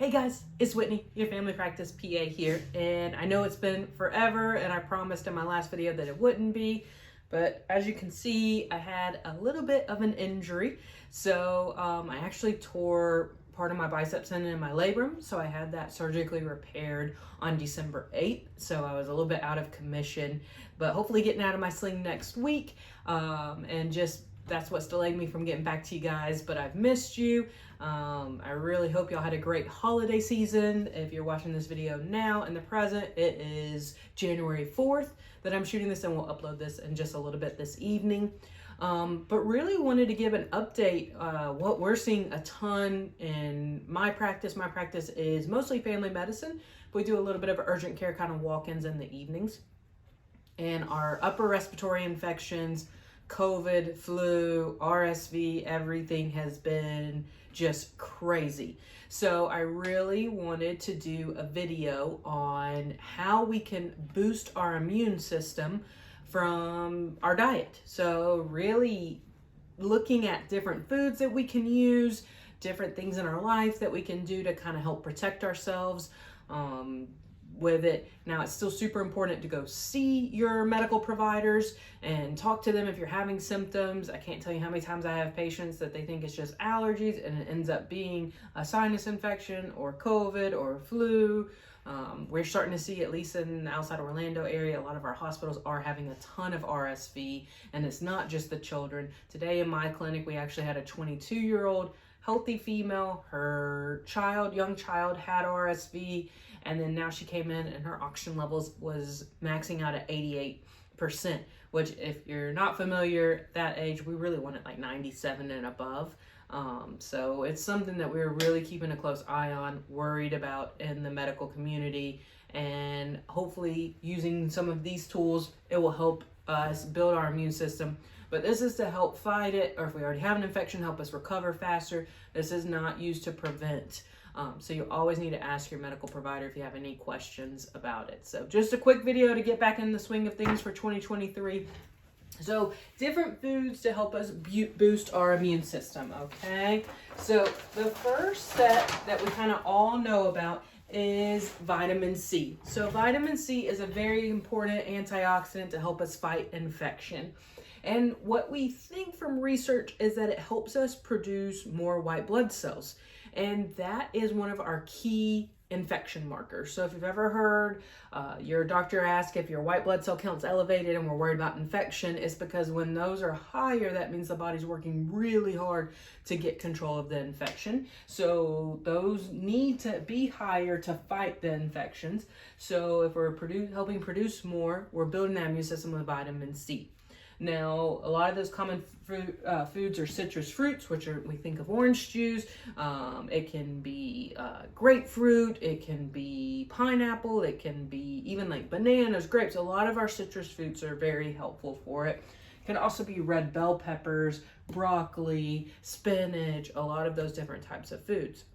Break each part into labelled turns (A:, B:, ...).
A: Hey guys, it's Whitney, your family practice PA here, and I know it's been forever and I promised in my last video that it wouldn't be, but as you can see, I had a little bit of an injury. So I actually tore part of my biceps tendon in my labrum, so I had that surgically repaired on December 8th, so I was a little bit out of commission, but hopefully getting out of my sling next week, and just that's what's delayed me from getting back to you guys, but I've missed you. I really hope y'all had a great holiday season. If you're watching this video now in the present, it is January 4th that I'm shooting this, and we'll upload this in just a little bit this evening. But really wanted to give an update, what we're seeing a ton in my practice. My practice is mostly family medicine. We do a little bit of urgent care kind of walk-ins in the evenings. And our upper respiratory infections, COVID, flu, RSV, everything has been just crazy. So I really wanted to do a video on how we can boost our immune system from our diet. So really looking at different foods that we can use, different things in our life that we can do to kind of help protect ourselves with it. Now, it's still super important to go see your medical providers and talk to them if you're having symptoms. I can't tell you how many times I have patients that they think it's just allergies and it ends up being a sinus infection or COVID or flu. We're starting to see, at least in the outside Orlando area, a lot of our hospitals are having a ton of RSV, and it's not just the children. Today in my clinic, we actually had a 22-year-old healthy female. Her young child had RSV, and then now she came in and her oxygen levels was maxing out at 88%, which if you're not familiar, that age, we really want it like 97 and above. So it's something that we're really keeping a close eye on, worried about in the medical community, and hopefully using some of these tools, it will help us build our immune system. But this is to help fight it, or if we already have an infection, help us recover faster. This is not used to prevent. So you always need to ask your medical provider if you have any questions about it. So just a quick video to get back in the swing of things for 2023. So different foods to help us boost our immune system, okay? So the first step that we kind of all know about is vitamin C. So vitamin C is a very important antioxidant to help us fight infection. And what we think from research is that it helps us produce more white blood cells. And that is one of our key infection markers. So if you've ever heard your doctor ask if your white blood cell count's elevated and we're worried about infection, it's because when those are higher, that means the body's working really hard to get control of the infection. So those need to be higher to fight the infections. So if we're helping produce more, we're building that immune system with vitamin C. Now, a lot of those common foods are citrus fruits, which we think of orange juice. It can be grapefruit, it can be pineapple, it can be even like bananas, grapes. A lot of our citrus fruits are very helpful for it. It can also be red bell peppers, broccoli, spinach, a lot of those different types of foods.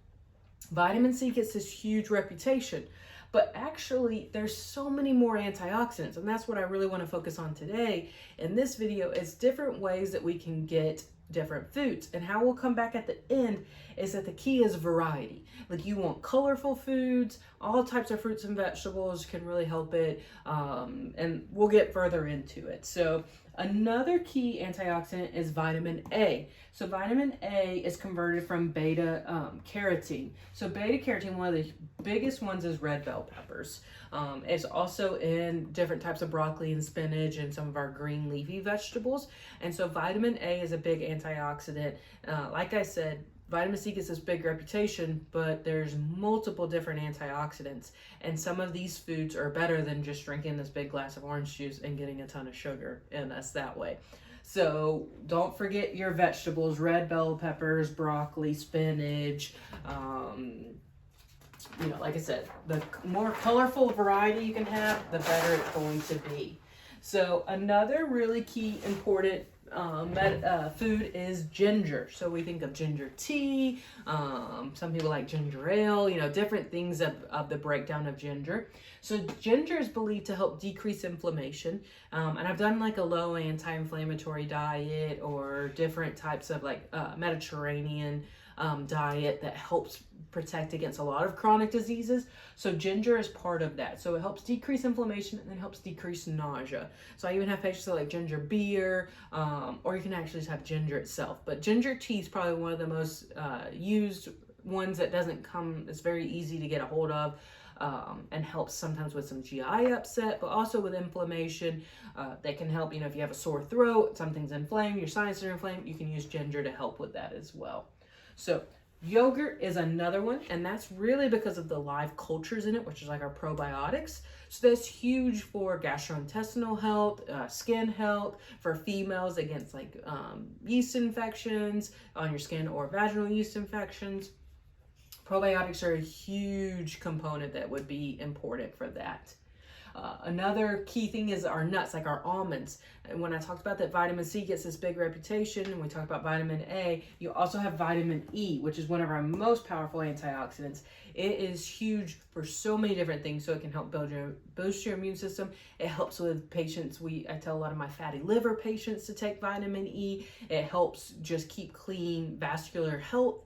A: Vitamin C gets this huge reputation, but actually there's so many more antioxidants, and that's what I really want to focus on today in this video, is different ways that we can get different foods. And how we'll come back at the end is that the key is variety. Like, you want colorful foods, all types of fruits and vegetables can really help it, and we'll get further into it. So another key antioxidant is vitamin A. So vitamin A is converted from beta carotene. So beta carotene, one of the biggest ones is red bell peppers. It's also in different types of broccoli and spinach and some of our green leafy vegetables. And so vitamin A is a big antioxidant. Like I said, vitamin C gets this big reputation, but there's multiple different antioxidants, and some of these foods are better than just drinking this big glass of orange juice and getting a ton of sugar in us that way. So don't forget your vegetables, red bell peppers, broccoli, spinach. Like I said, the more colorful variety you can have, the better it's going to be. So another really key important food is ginger. So we think of ginger tea, some people like ginger ale, different things of the breakdown of ginger. So ginger is believed to help decrease inflammation. And I've done like a low anti-inflammatory diet or different types of like Mediterranean diet that helps protect against a lot of chronic diseases. So ginger is part of that. So it helps decrease inflammation and then helps decrease nausea. So I even have patients that like ginger beer, or you can actually just have ginger itself. But ginger tea is probably one of the most used ones that doesn't come, it's very easy to get a hold of. And helps sometimes with some GI upset, but also with inflammation. That can help, if you have a sore throat, something's inflamed, your sinuses are inflamed, you can use ginger to help with that as well. So yogurt is another one, and that's really because of the live cultures in it, which is like our probiotics. So that's huge for gastrointestinal health, skin health, for females against like yeast infections on your skin or vaginal yeast infections. Probiotics are a huge component that would be important for that. Another key thing is our nuts, like our almonds. And when I talked about that vitamin C gets this big reputation, and we talked about vitamin A, you also have vitamin E, which is one of our most powerful antioxidants. It is huge for so many different things. So it can help boost your immune system. It helps with patients. I tell a lot of my fatty liver patients to take vitamin E. It helps just keep clean vascular health.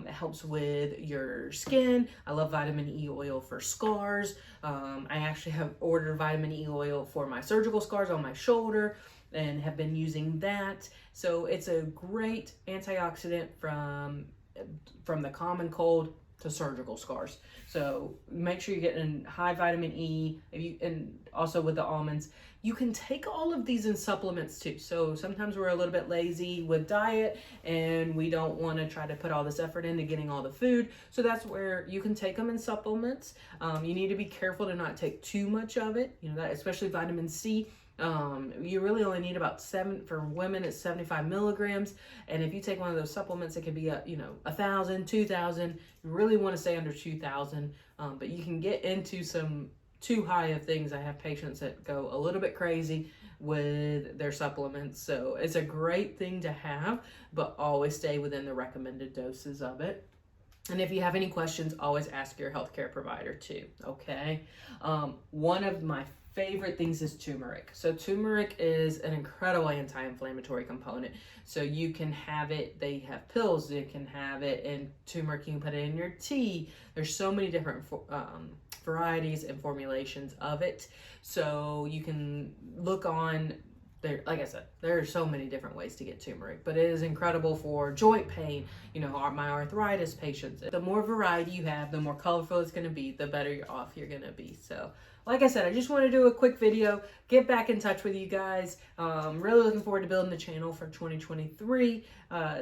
A: It helps with your skin. I love vitamin E oil for scars. I actually have ordered vitamin E oil for my surgical scars on my shoulder and have been using that. So it's a great antioxidant from the common cold to surgical scars. So make sure you're getting high vitamin E, and also with the almonds. You can take all of these in supplements too. So sometimes we're a little bit lazy with diet and we don't want to try to put all this effort into getting all the food. So that's where you can take them in supplements. You need to be careful to not take too much of it, that especially vitamin C. You really only need about for women, it's 75 milligrams. And if you take one of those supplements, it can be 1,000, 2,000. You really want to stay under 2,000. But you can get into some too high of things. I have patients that go a little bit crazy with their supplements. So it's a great thing to have, but always stay within the recommended doses of it. And if you have any questions, always ask your healthcare provider too, okay? One of my favorite things is turmeric. So turmeric is an incredible anti-inflammatory component. So you can have it, they have pills, you can have it in turmeric, you can put it in your tea. There's so many different varieties and formulations of it. So you can look on there, like I said, there are so many different ways to get turmeric, but it is incredible for joint pain, my arthritis patients. The more variety you have, the more colorful it's going to be, the better off you're going to be. So like I said, I just want to do a quick video, get back in touch with you guys. Really looking forward to building the channel for 2023.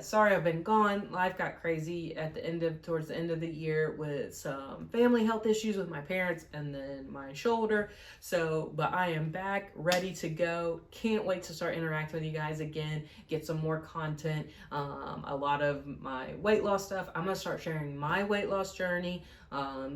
A: Sorry I've been gone. Life got crazy towards the end of the year with some family health issues with my parents and then my shoulder. But I am back, ready to go. Can't wait to start interacting with you guys again, get some more content. A lot of my weight loss stuff. I'm gonna start sharing my weight loss journey,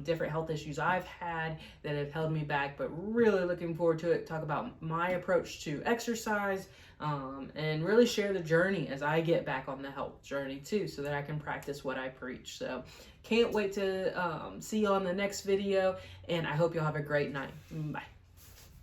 A: different health issues I've had that have held me back, but really looking forward to it. Talk about my approach to exercise, and really share the journey as I get back on the health journey too, so that I can practice what I preach. So can't wait to see you on the next video, and I hope you'll have a great night. Bye.